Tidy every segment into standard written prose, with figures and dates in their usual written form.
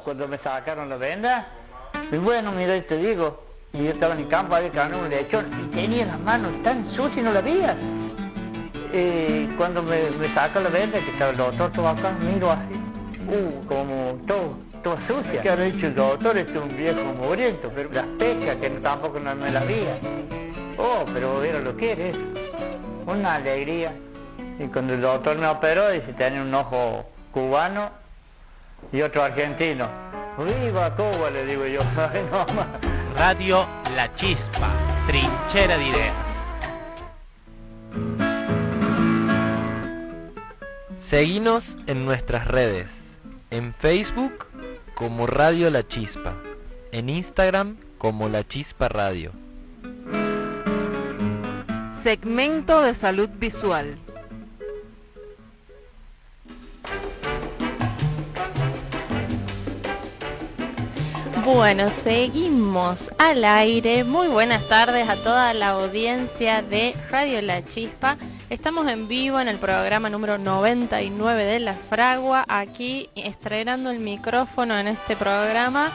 cuando me sacaron la venda. Y bueno, mira, te digo, y yo estaba en el campo, había ganado un lechón y tenía las manos tan sucias y no la veía. Cuando me saca la venda, que estaba el doctor todo acá, miro así, como todo sucia. ¿Qué habrá hecho el doctor? Este es un viejo mugriento, pero las pecas que tampoco no me las veía. Pero era lo que eres, una alegría. Y cuando el doctor me operó, dice, tenía un ojo cubano y otro argentino. ¡Viva Cuba!, le digo yo. Ay, no, Radio La Chispa, trinchera de ideas. Seguinos en nuestras redes, en Facebook como Radio La Chispa, en Instagram como La Chispa Radio. Segmento de salud visual. Bueno, seguimos al aire. Muy buenas tardes a toda la audiencia de Radio La Chispa. Estamos en vivo en el programa número 99 de La Fragua, aquí estrenando el micrófono en este programa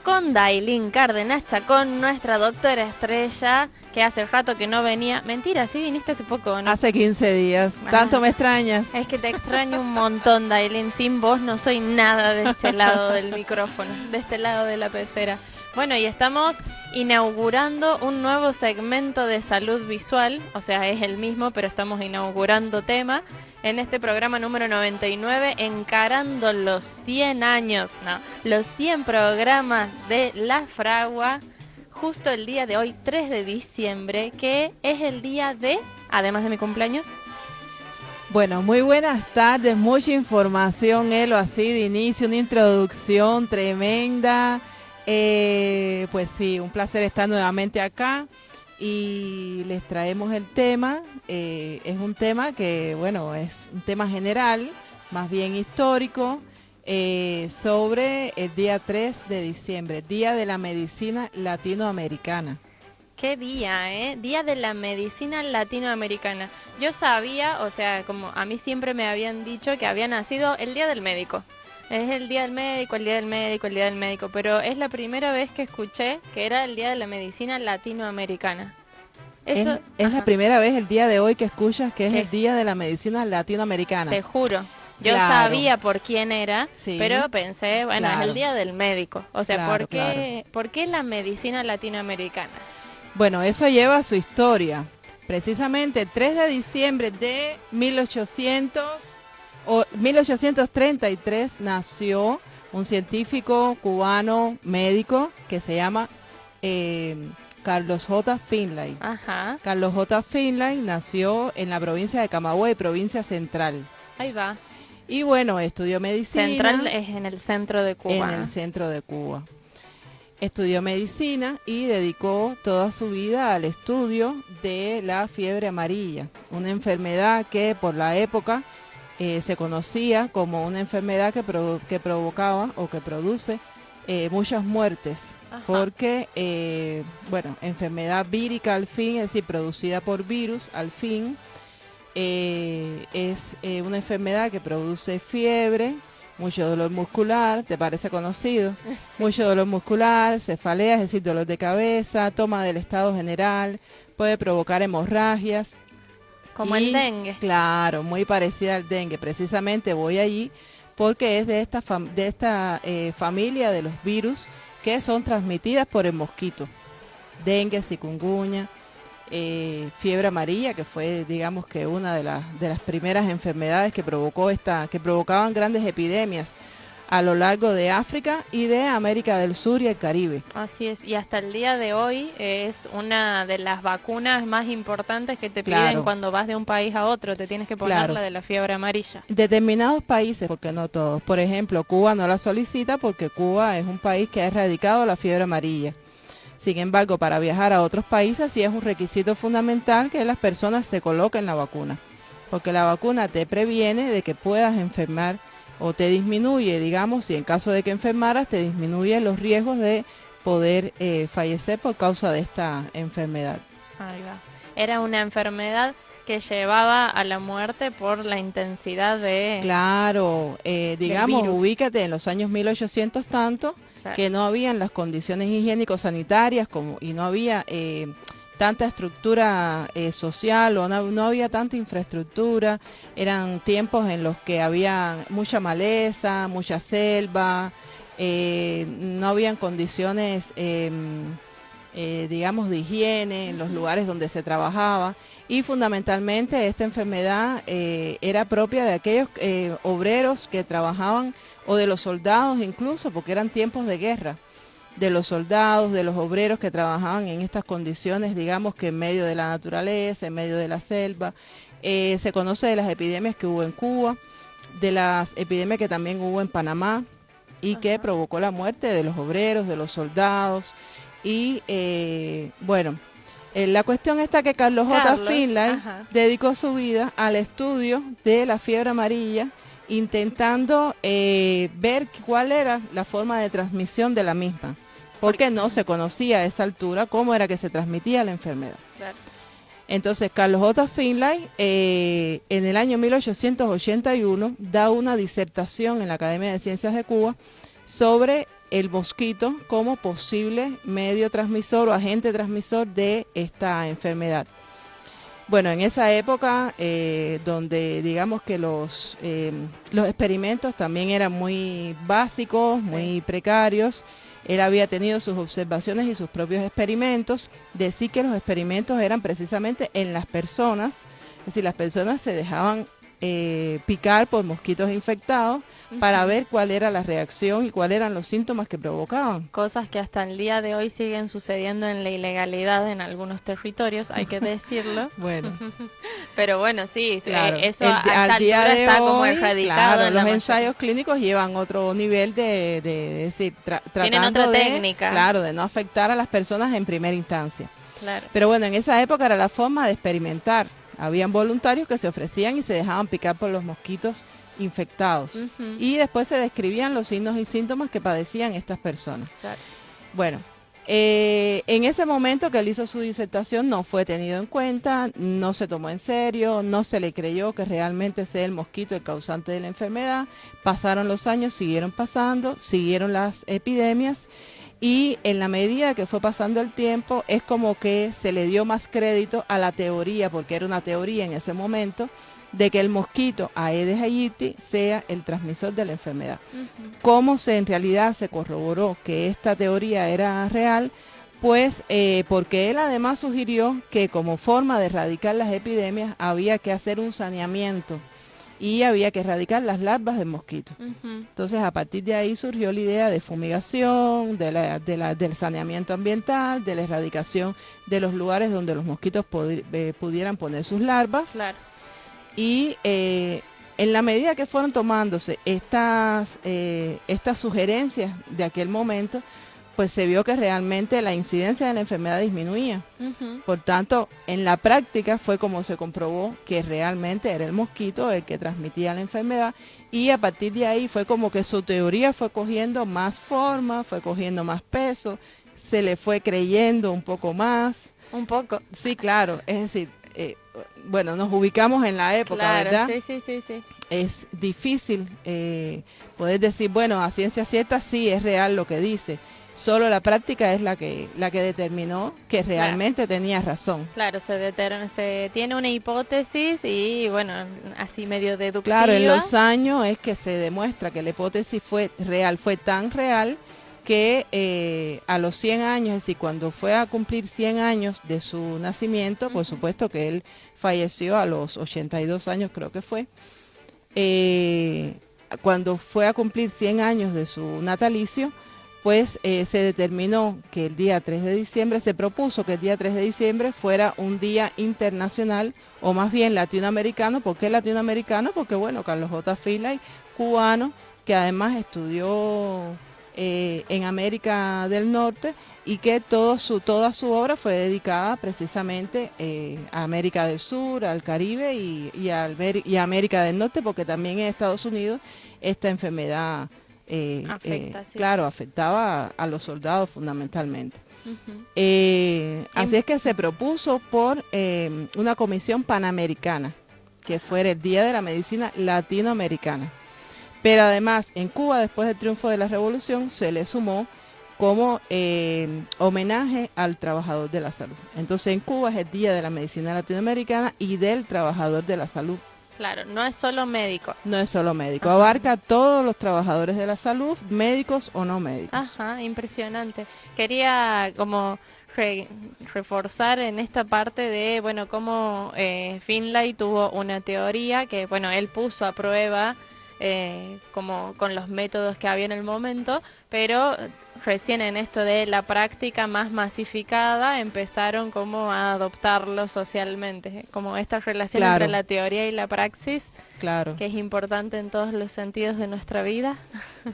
con Dailín Cárdenas Chacón, nuestra doctora estrella, que hace rato que no venía. Mentira, sí viniste hace poco, ¿no? Hace 15 días. Tanto me extrañas. Es que te extraño un montón, Dailín. Sin vos no soy nada de este lado del micrófono, de este lado de la pecera. Bueno, y estamos inaugurando un nuevo segmento de salud visual, o sea, es el mismo, pero estamos inaugurando tema en este programa número 99, encarando los 100 años, los 100 programas de La Fragua, justo el día de hoy, 3 de diciembre, que es el día de, además de mi cumpleaños. Bueno, muy buenas tardes, mucha información, Elo, así de inicio, una introducción tremenda. Pues sí, un placer estar nuevamente acá y les traemos el tema. Es un tema que, bueno, es un tema general, más bien histórico, sobre el día 3 de diciembre, Día de la Medicina Latinoamericana. ¿Qué día, Día de la Medicina Latinoamericana. Yo sabía, o sea, como a mí siempre me habían dicho que había nacido el Día del Médico. Es el Día del Médico, el Día del Médico, el Día del Médico, pero es la primera vez que escuché que era el Día de la Medicina Latinoamericana. Eso, es la primera vez el día de hoy que escuchas que es el Día de la Medicina Latinoamericana. Te juro. Yo sabía por quién era, sí, pero pensé, bueno, es el Día del Médico. O sea, ¿por qué la medicina latinoamericana? Bueno, eso lleva a su historia. Precisamente el 3 de diciembre de 1833 nació un científico cubano médico que se llama Carlos J. Finlay. Ajá. Carlos J. Finlay nació en la provincia de Camagüey, provincia central. Ahí va. Y bueno, estudió medicina. Central es en el centro de Cuba. En el centro de Cuba. Estudió medicina y dedicó toda su vida al estudio de la fiebre amarilla, una enfermedad que por la época se conocía como una enfermedad que provocaba o que produce muchas muertes. Ajá. Porque, bueno, enfermedad vírica al fin, es decir, producida por virus al fin, es una enfermedad que produce fiebre, mucho dolor muscular, ¿te parece conocido? Sí. Mucho dolor muscular, cefalea, es decir, dolor de cabeza, toma del estado general, puede provocar hemorragias. Como el dengue. Claro, muy parecida al dengue. Precisamente voy allí porque es de esta familia de los virus que son transmitidas por el mosquito. Dengue, chikungunya, fiebre amarilla, que fue, digamos, que una de las primeras enfermedades que provocaban grandes epidemias a lo largo de África y de América del Sur y el Caribe. Así es, y hasta el día de hoy es una de las vacunas más importantes que te piden cuando vas de un país a otro, te tienes que poner la de la fiebre amarilla. Determinados países, porque no todos, por ejemplo, Cuba no la solicita porque Cuba es un país que ha erradicado la fiebre amarilla. Sin embargo, para viajar a otros países sí es un requisito fundamental que las personas se coloquen la vacuna, porque la vacuna te previene de que puedas enfermar o te disminuye, digamos, si en caso de que enfermaras, te disminuye los riesgos de poder fallecer por causa de esta enfermedad. Ahí va. Era una enfermedad que llevaba a la muerte por la intensidad de... Claro, digamos, virus. ubícate en los años 1800 tanto, Claro. que no habían las condiciones higiénico-sanitarias y no había tanta estructura social o no había tanta infraestructura. Eran tiempos en los que había mucha maleza, mucha selva, no habían condiciones, digamos, de higiene en los lugares donde se trabajaba. Y fundamentalmente esta enfermedad era propia de aquellos obreros que trabajaban, o de los soldados incluso, porque eran tiempos de guerra, de los soldados, de los obreros que trabajaban en estas condiciones, digamos que en medio de la naturaleza, en medio de la selva. Se conoce de las epidemias que hubo en Cuba, de las epidemias que también hubo en Panamá y que provocó la muerte de los obreros, de los soldados. Y bueno, la cuestión está que Carlos J. Finlay dedicó su vida al estudio de la fiebre amarilla, intentando ver cuál era la forma de transmisión de la misma, porque no se conocía a esa altura cómo era que se transmitía la enfermedad. Claro. Entonces Carlos J. Finlay en el año 1881 da una disertación en la Academia de Ciencias de Cuba sobre el mosquito como posible medio transmisor o agente transmisor de esta enfermedad. Bueno, en esa época donde digamos que los experimentos también eran muy básicos, muy precarios, él había tenido sus observaciones y sus propios experimentos. Decir que los experimentos eran precisamente en las personas, es decir, las personas se dejaban picar por mosquitos infectados para ver cuál era la reacción y cuáles eran los síntomas que provocaban. Cosas que hasta el día de hoy siguen sucediendo en la ilegalidad en algunos territorios, hay que decirlo. Bueno, pero bueno, sí, claro, eso a esta al día altura de está como hoy, erradicado. claro, en la los mayoría. ensayos clínicos llevan otro nivel de decir, Tienen tratando otra de, técnica. claro, de no afectar a las personas en primera instancia. Claro. Pero bueno, en esa época era la forma de experimentar. Habían voluntarios que se ofrecían y se dejaban picar por los mosquitos infectados. Y después se describían los signos y síntomas que padecían estas personas. Claro. Bueno, en ese momento que él hizo su disertación no fue tenido en cuenta, no se tomó en serio, no se le creyó que realmente sea el mosquito el causante de la enfermedad. Pasaron los años, siguieron pasando, siguieron las epidemias. Y en la medida que fue pasando el tiempo, es como que se le dio más crédito a la teoría, porque era una teoría en ese momento, de que el mosquito Aedes aegypti sea el transmisor de la enfermedad. ¿Cómo en realidad se corroboró que esta teoría era real? Pues porque él además sugirió que como forma de erradicar las epidemias había que hacer un saneamiento y había que erradicar las larvas del mosquito. Entonces a partir de ahí surgió la idea de fumigación, del saneamiento ambiental, de la erradicación de los lugares donde los mosquitos pudieran poner sus larvas. Claro. Y en la medida que fueron tomándose estas sugerencias de aquel momento, pues se vio que realmente la incidencia de la enfermedad disminuía. Por tanto, en la práctica fue como se comprobó que realmente era el mosquito el que transmitía la enfermedad, y a partir de ahí fue como que su teoría fue cogiendo más forma, fue cogiendo más peso, se le fue creyendo un poco más. Un poco. Sí, claro, es decir, bueno, nos ubicamos en la época, Claro, ¿verdad? sí. Es difícil poder decir, bueno, a ciencia cierta sí es real lo que dice. Solo la práctica es la que determinó que realmente tenía razón. Claro, se tiene una hipótesis y bueno, así medio deductiva. Claro, en los años es que se demuestra que la hipótesis fue real, fue tan real que a los 100 años, es decir, cuando fue a cumplir 100 años de su nacimiento, por supuesto que él falleció a los 82 años, creo que fue, cuando fue a cumplir 100 años de su natalicio, pues se determinó que el día 3 de diciembre, se propuso que el día 3 de diciembre fuera un día internacional, o más bien latinoamericano. ¿Por qué latinoamericano? Porque bueno, Carlos J. Finlay, cubano, que además estudió en América del Norte, y que toda su obra fue dedicada precisamente a América del Sur, al Caribe y a América del Norte, porque también en Estados Unidos esta enfermedad Afecta, sí. claro, afectaba a los soldados fundamentalmente. Así es que se propuso por una comisión panamericana, que fuera el Día de la Medicina Latinoamericana. Pero además, en Cuba, después del triunfo de la revolución, se le sumó como homenaje al trabajador de la salud. Entonces, en Cuba es el Día de la Medicina Latinoamericana y del trabajador de la salud. Claro, no es solo médico. No es solo médico, abarca a todos los trabajadores de la salud, médicos o no médicos. Ajá, impresionante. Quería como reforzar en esta parte de, bueno, cómo Finlay tuvo una teoría que, bueno, él puso a prueba como con los métodos que había en el momento, pero recién en esto de la práctica más masificada empezaron como a adoptarlo socialmente, como esta relación Claro. entre la teoría y la praxis, Claro, que es importante en todos los sentidos de nuestra vida.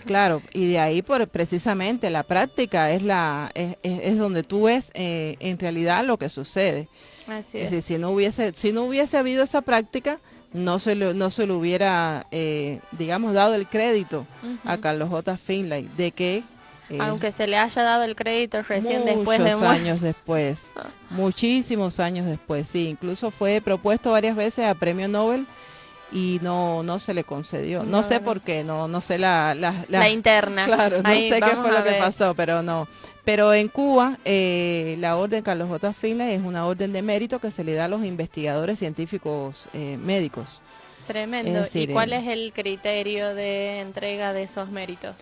claro, y de ahí precisamente la práctica es donde tú ves en realidad lo que sucede. Así Es es. decir, si no hubiese habido esa práctica, no se le hubiera, digamos, dado el crédito a Ujú. Carlos J. Finlay de que Aunque se le haya dado el crédito recién después de muchos muerto. años después, muchísimos años después, sí, incluso fue propuesto varias veces a premio Nobel y no se le concedió. No sé por qué, no sé La interna. claro, no Ahí sé qué vamos fue a lo que ver. pasó, pero no. Pero en Cuba, la orden Carlos J. Finlay es una orden de mérito que se le da a los investigadores científicos médicos. Tremendo. Es decir, ¿Y cuál es el criterio de entrega de esos méritos?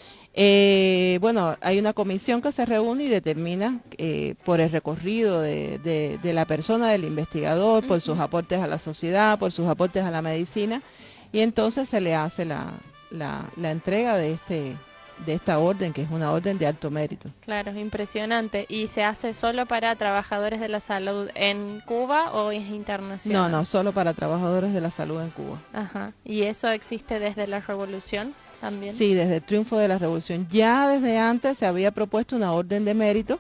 Bueno, hay una comisión que se reúne y determina por el recorrido de la persona, del investigador, por sus aportes a la sociedad, por sus aportes a la medicina, y entonces se le hace la entrega de esta orden, que es una orden de alto mérito. Claro, es impresionante. ¿Y se hace solo para trabajadores de la salud en Cuba o es internacional? No, solo para trabajadores de la salud en Cuba. Ajá. ¿Y eso existe desde la revolución también? Sí, desde el triunfo de la revolución. Ya desde antes se había propuesto una orden de mérito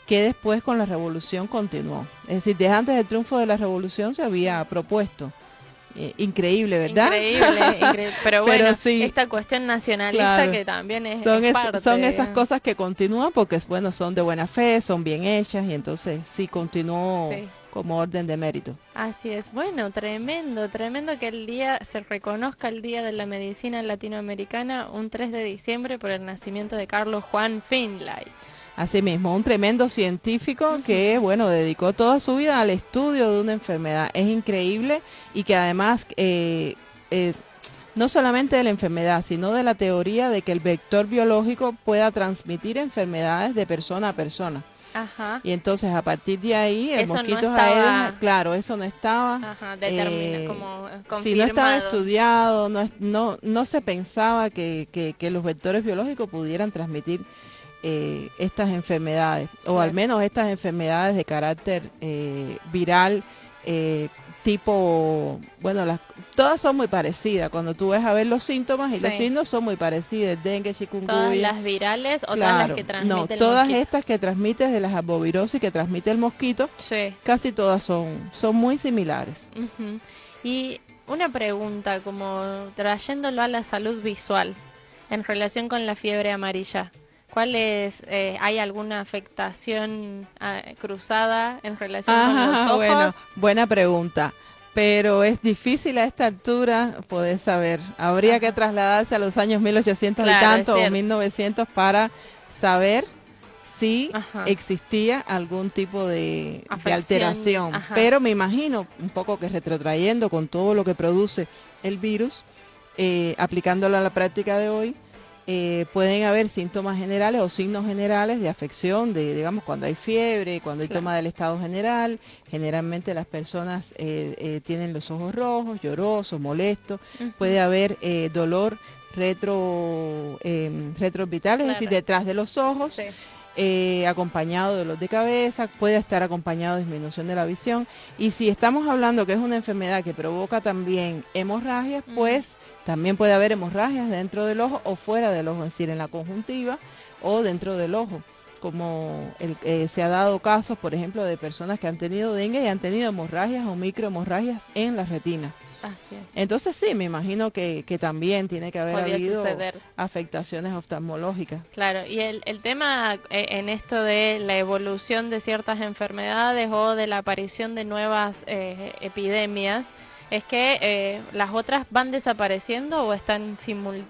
que después con la revolución continuó. Es decir, desde antes del triunfo de la revolución se había propuesto. Increíble, ¿verdad? Increíble. Pero bueno, Pero sí, esta cuestión nacionalista claro, que también es son parte. esas cosas que continúan porque, bueno, son de buena fe, son bien hechas y entonces sí continuó Sí. como orden de mérito. Así es. Bueno, tremendo que el día se reconozca el Día de la Medicina Latinoamericana un 3 de diciembre por el nacimiento de Carlos Juan Finlay. Asimismo, un tremendo científico que, bueno, dedicó toda su vida al estudio de una enfermedad. Es increíble y que además, no solamente de la enfermedad, sino de la teoría de que el vector biológico pueda transmitir enfermedades de persona a persona. Ajá. Y entonces, a partir de ahí, el Eso no mosquito estaba- Aedes, claro, eso no estaba... Ajá, determina, como confirmado. Si no estaba estudiado, no se pensaba que los vectores biológicos pudieran transmitir estas enfermedades, o Claro. al menos estas enfermedades de carácter viral, tipo, bueno, todas son muy parecidas. Cuando tú ves a ver los síntomas y los Sí. signos son muy parecidos, dengue, Todas chikungunya. las virales o todas Claro, las que transmite no, el todas mosquito. estas que transmiten de las arbovirosis que transmite el mosquito, Sí. casi todas son muy similares. Ujú. Y una pregunta, como trayéndolo a la salud visual, en relación con la fiebre amarilla. ¿Cuál es, hay alguna afectación cruzada en relación con los ojos? Bueno, buena pregunta. Pero es difícil a esta altura poder saber. Habría que trasladarse a los años 1800 Claro, y tanto es o cierto. 1900 para saber si Ajá. existía algún tipo de Afección, alteración. ajá. Pero me imagino, un poco que retrotrayendo con todo lo que produce el virus, aplicándolo a la práctica de hoy, pueden haber síntomas generales o signos generales de afección, digamos, cuando hay fiebre, cuando hay Claro. toma del estado general. Generalmente las personas tienen los ojos rojos, llorosos, molestos. Ujú. Puede haber dolor retroorbital, es Claro. decir, detrás de los ojos, Sí. acompañado de dolor de cabeza, puede estar acompañado de disminución de la visión. Y si estamos hablando que es una enfermedad que provoca también hemorragias, pues también puede haber hemorragias dentro del ojo o fuera del ojo, es decir, en la conjuntiva o dentro del ojo. Como se ha dado casos, por ejemplo, de personas que han tenido dengue y han tenido hemorragias o microhemorragias en la retina. Así es. Entonces sí, me imagino que también tiene que haber Podría habido suceder. afectaciones oftalmológicas. Claro, y el tema en esto de la evolución de ciertas enfermedades o de la aparición de nuevas epidemias, es que las otras van desapareciendo o están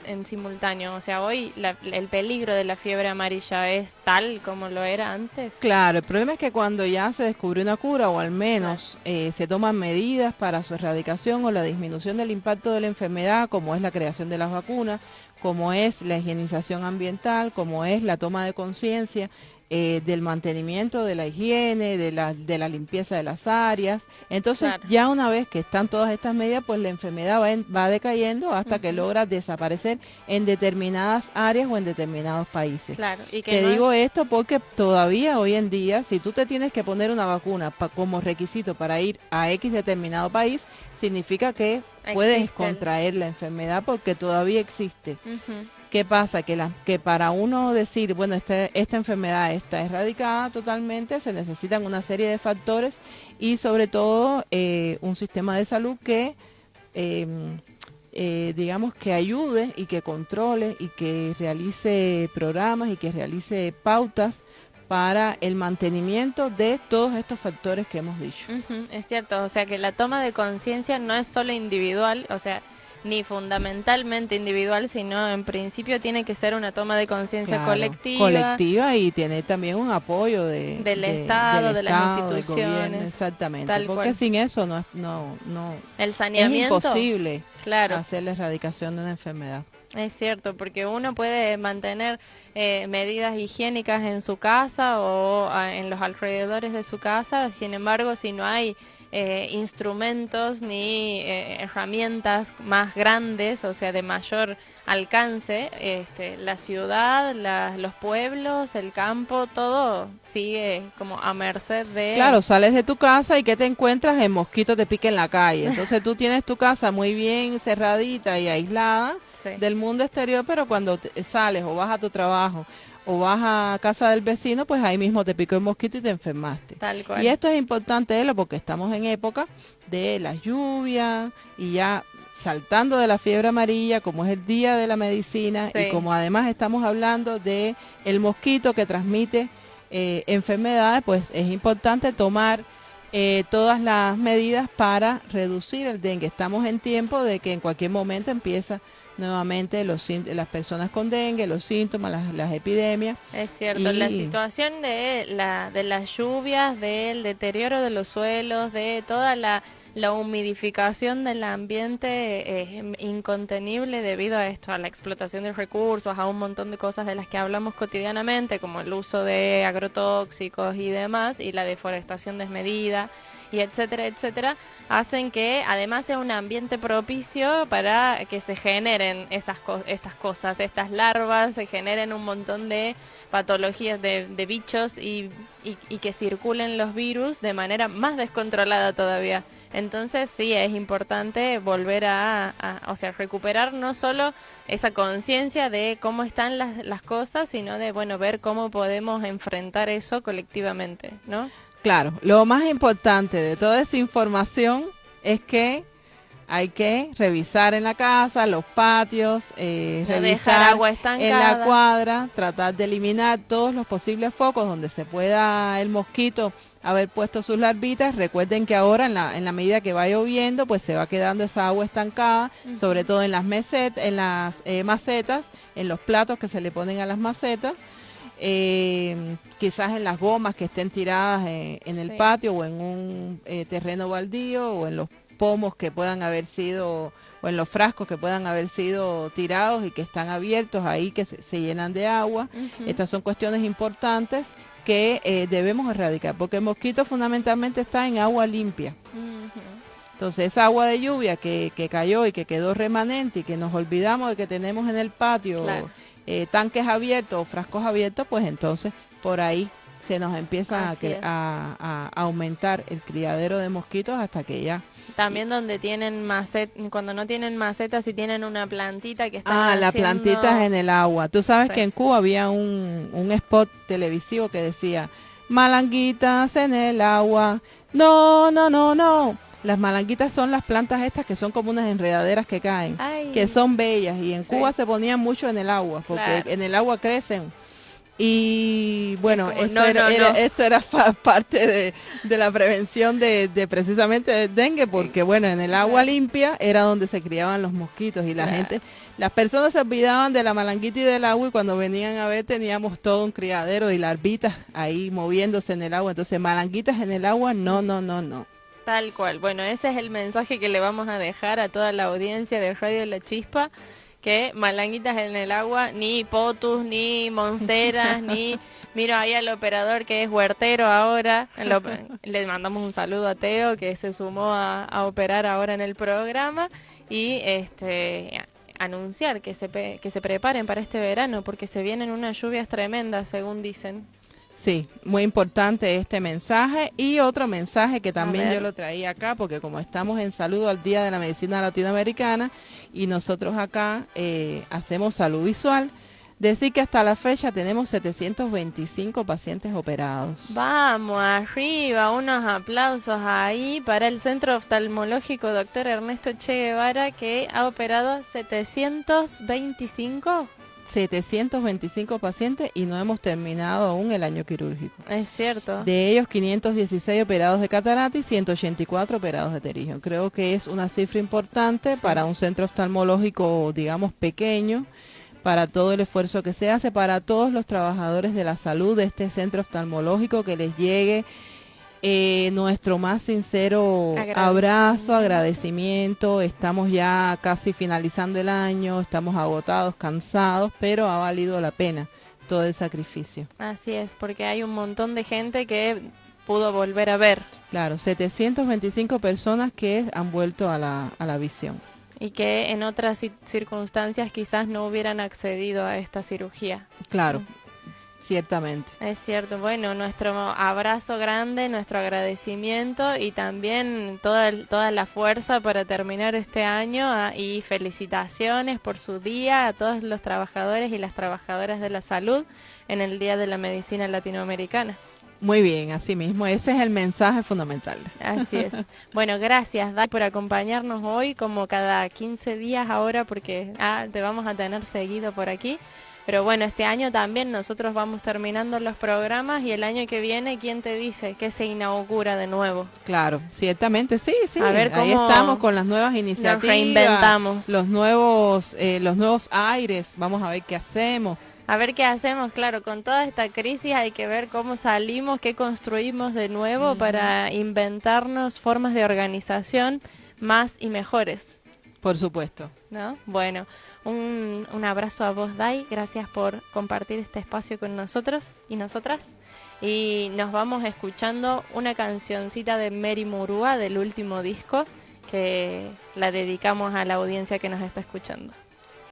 en simultáneo. O sea, hoy el peligro de la fiebre amarilla es tal como lo era antes. Claro, el problema es que cuando ya se descubrió una cura o al menos se toman medidas para su erradicación o la disminución del impacto de la enfermedad, como es la creación de las vacunas, como es la higienización ambiental, como es la toma de conciencia del mantenimiento de la higiene, de la limpieza de las áreas. Entonces, Claro. ya una vez que están todas estas medidas, pues la enfermedad va decayendo hasta que logra desaparecer en determinadas áreas o en determinados países. Claro, y que Te no digo es- esto porque todavía hoy en día, si tú te tienes que poner una vacuna como requisito para ir a X determinado país, significa que puedes Existe el- contraer la enfermedad porque todavía existe. Ujú. ¿Qué pasa? Que para uno decir, bueno, esta enfermedad está erradicada totalmente, se necesitan una serie de factores y sobre todo un sistema de salud que, digamos, que ayude y que controle y que realice programas y que realice pautas para el mantenimiento de todos estos factores que hemos dicho. Ujú, es cierto, o sea que la toma de conciencia no es solo individual, o sea, ni fundamentalmente individual, sino en principio tiene que ser una toma de conciencia Claro, colectiva. colectiva y tener también un apoyo Del Estado, de las Estado, del instituciones, gobierno, exactamente, tal porque cual. sin eso no El es saneamiento, imposible claro, hacer la erradicación de una enfermedad. es cierto, porque uno puede mantener medidas higiénicas en su casa o en los alrededores de su casa, sin embargo, si no hay instrumentos ni herramientas más grandes, o sea, de mayor alcance, la ciudad, los pueblos, el campo, todo sigue como a merced de... Claro, sales de tu casa y ¿qué te encuentras? El mosquito te pica en la calle. Entonces tú tienes tu casa muy bien cerradita y aislada Sí. del mundo exterior, pero cuando sales o vas a tu trabajo o vas a casa del vecino, pues ahí mismo te picó el mosquito y te enfermaste. Tal cual. Y esto es importante, Elo, porque estamos en época de las lluvias y ya saltando de la fiebre amarilla, como es el día de la medicina Sí. y como además estamos hablando de el mosquito que transmite enfermedades, pues es importante tomar todas las medidas para reducir el dengue. Estamos en tiempo de que en cualquier momento empieza nuevamente las personas con dengue, los síntomas, las epidemias. Es cierto, la Y- situación de las lluvias, del deterioro de los suelos, de toda la humidificación del ambiente es incontenible debido a esto, a la explotación de recursos, a un montón de cosas de las que hablamos cotidianamente, como el uso de agrotóxicos y demás, y la deforestación desmedida, y etcétera, etcétera, hacen que además sea un ambiente propicio para que se generen estas cosas, estas larvas, se generen un montón de patologías de bichos y que circulen los virus de manera más descontrolada todavía. Entonces sí, es importante volver o sea, recuperar no solo esa conciencia de cómo están las cosas, sino de, bueno, ver cómo podemos enfrentar eso colectivamente, ¿no? Claro, lo más importante de toda esa información es que hay que revisar en la casa, los patios, No dejar revisar agua en estancada. la cuadra, tratar de eliminar todos los posibles focos donde se pueda el mosquito haber puesto sus larvitas. Recuerden que ahora en la medida que va lloviendo, pues se va quedando esa agua estancada, sobre todo en las macetas, en los platos que se le ponen a las macetas. Quizás en las gomas que estén tiradas en el Sí. patio o en un terreno baldío o en los pomos que puedan haber sido o en los frascos que puedan haber sido tirados y que están abiertos ahí que se llenan de agua. Ujú. Estas son cuestiones importantes que debemos erradicar porque el mosquito fundamentalmente está en agua limpia. Ujú. Entonces esa agua de lluvia que cayó y que quedó remanente y que nos olvidamos de que tenemos en el patio, Claro. tanques abiertos o frascos abiertos, pues entonces por ahí se nos empieza Así es. a aumentar el criadero de mosquitos hasta que ya... También donde tienen cuando no tienen macetas y tienen una plantita que están la haciendo- plantita en el agua. Tú sabes Sí. que en Cuba había un spot televisivo que decía, malanguitas en el agua, no, no, no, no. Las malanguitas son las plantas estas que son como unas enredaderas que caen, Ay. que son bellas, y en Sí. Cuba se ponían mucho en el agua, porque Claro. en el agua crecen. Y bueno, Es como, esto era parte de la prevención de precisamente del dengue, porque bueno, en el agua limpia era donde se criaban los mosquitos, y la Claro. gente, las personas se olvidaban de la malanguita y del agua, y cuando venían a ver teníamos todo un criadero y larvitas ahí moviéndose en el agua. Entonces, malanguitas en el agua, no. Tal cual. Bueno, ese es el mensaje que le vamos a dejar a toda la audiencia de Radio La Chispa, que malanguitas en el agua, ni potus, ni monsteras, ni... Miro ahí al operador que es huertero ahora, le mandamos un saludo a Teo que se sumó a operar ahora en el programa, y anunciar que se preparen para este verano, porque se vienen unas lluvias tremendas, según dicen. Sí, muy importante este mensaje. Y otro mensaje que también ver. yo lo traía acá, porque como estamos en Saludo al Día de la Medicina Latinoamericana, y nosotros acá hacemos salud visual, decir que hasta la fecha tenemos 725 pacientes operados. Vamos, arriba, unos aplausos ahí para el Centro Oftalmológico Dr. Ernesto Che Guevara, que ha operado 725. 725 pacientes, y no hemos terminado aún el año quirúrgico. Es cierto. De ellos, 516 operados de catarata y 184 operados de pterígio. Creo que es una cifra importante Sí. para un centro oftalmológico, digamos, pequeño, para todo el esfuerzo que se hace, para todos los trabajadores de la salud de este centro oftalmológico, que les llegue nuestro más sincero abrazo, agradecimiento. Estamos ya casi finalizando el año, estamos agotados, cansados, pero ha valido la pena todo el sacrificio. Así es, porque hay un montón de gente que pudo volver a ver Claro, 725 personas que han vuelto a la visión. y que en otras circunstancias quizás no hubieran accedido a esta cirugía. Claro, ciertamente. Es cierto. Bueno, nuestro abrazo grande, nuestro agradecimiento, y también toda la fuerza para terminar este año, y felicitaciones por su día a todos los trabajadores y las trabajadoras de la salud en el Día de la Medicina Latinoamericana. Muy bien, así mismo, ese es el mensaje fundamental. Así es. Bueno, gracias, Dai, por acompañarnos hoy, como cada 15 días ahora, porque te vamos a tener seguido por aquí. Pero bueno, este año también nosotros vamos terminando los programas, y el año que viene, ¿quién te dice que se inaugura de nuevo? Claro, ciertamente, sí. A ver Ahí cómo estamos con las nuevas iniciativas. Nos reinventamos. Los nuevos aires, vamos a ver qué hacemos. A ver qué hacemos, claro, con toda esta crisis hay que ver cómo salimos, qué construimos de nuevo para inventarnos formas de organización más y mejores, Por supuesto. ¿no? Bueno, un abrazo a vos, Dai, gracias por compartir este espacio con nosotros y nosotras. Y nos vamos escuchando una cancioncita de Mary Murúa del último disco, que la dedicamos a la audiencia que nos está escuchando.